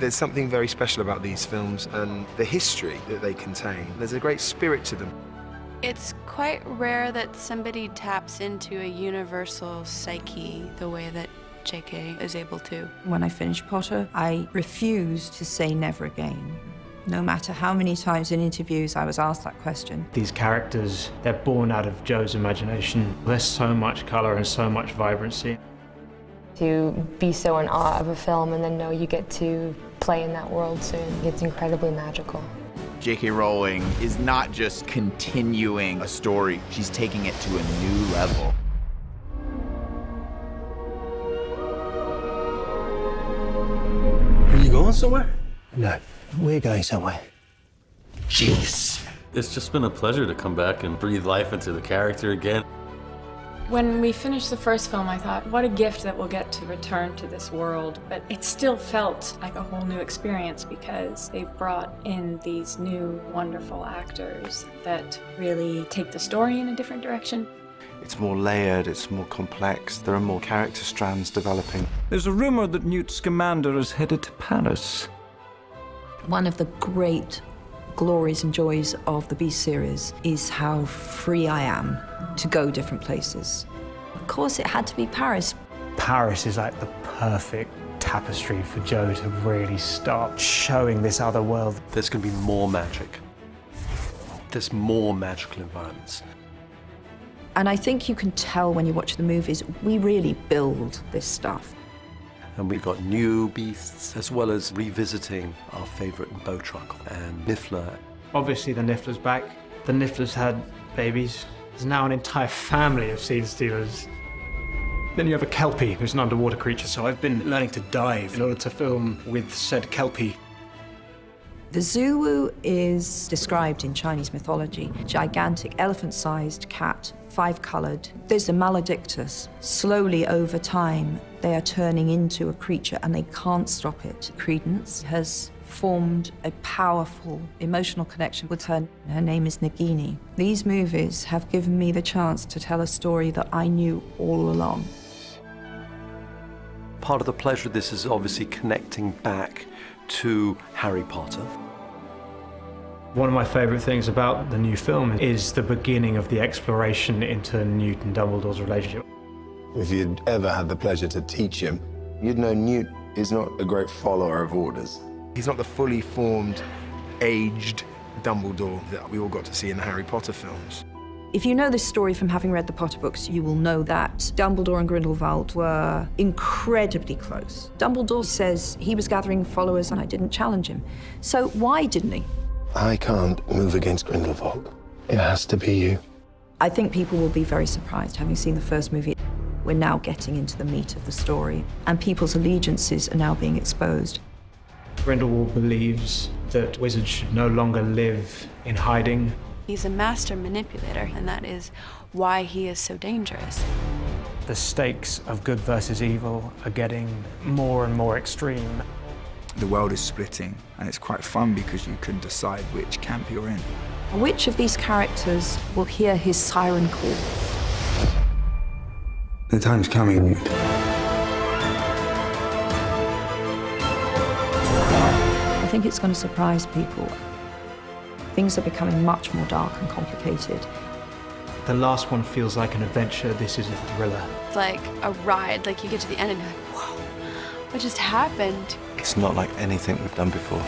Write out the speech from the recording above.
There's something very special about these films and the history that they contain. There's a great spirit to them. It's quite rare that somebody taps into a universal psyche the way that J.K. is able to. When I finished Potter, I refused to say never again. No matter how many times in interviews I was asked that question. These characters, they're born out of Joe's imagination. There's so much colour and so much vibrancy. To be so in awe of a film and then know you get to play in that world soon, it's incredibly magical. J.K. Rowling is not just continuing a story, she's taking it to a new level. Are you going somewhere? No, we're going somewhere. Jeez. It's just been a pleasure to come back and breathe life into the character again. When we finished the first film, I thought, what a gift that we'll get to return to this world. But it still felt like a whole new experience because they've brought in these new, wonderful actors that really take the story in a different direction. It's more layered, it's more complex, there are more character strands developing. There's a rumor that Newt Scamander is headed to Paris. One of the great glories and joys of the Beast series is how free I am to go different places. Of course, it had to be Paris. Paris is like the perfect tapestry for Joe to really start showing this other world. There's going to be more magic. There's more magical environments. And I think you can tell when you watch the movies, we really build this stuff. And we've got new beasts, as well as revisiting our favourite Bowtruckle and Niffler. Obviously, the Niffler's back. The Niffler's had babies. There's now an entire family of seed stealers. Then you have a Kelpie, who's an underwater creature, so I've been learning to dive in order to film with said Kelpie. The Zulu is described in Chinese mythology. Gigantic elephant-sized cat, 5-colored. There's the Maledictus. Slowly over time, they are turning into a creature and they can't stop it. Credence has formed a powerful emotional connection with her. Her name is Nagini. These movies have given me the chance to tell a story that I knew all along. Part of the pleasure of this is obviously connecting back to Harry Potter. One of my favourite things about the new film is the beginning of the exploration into Newt and Dumbledore's relationship. If you'd ever had the pleasure to teach him, you'd know Newt is not a great follower of orders. He's not the fully formed, aged Dumbledore that we all got to see in the Harry Potter films. If you know this story from having read the Potter books, you will know that Dumbledore and Grindelwald were incredibly close. Dumbledore says he was gathering followers and I didn't challenge him. So why didn't he? I can't move against Grindelwald. It has to be you. I think people will be very surprised, having seen the first movie. We're now getting into the meat of the story, and people's allegiances are now being exposed. Grindelwald believes that wizards should no longer live in hiding. He's a master manipulator, and that is why he is so dangerous. The stakes of good versus evil are getting more and more extreme. The world is splitting, and it's quite fun because you can decide which camp you're in. Which of these characters will hear his siren call? The time's coming, Newt. I think it's going to surprise people. Things are becoming much more dark and complicated. The last one feels like an adventure. This is a thriller. It's like a ride, like you get to the end and you're like, whoa, what just happened? It's not like anything we've done before.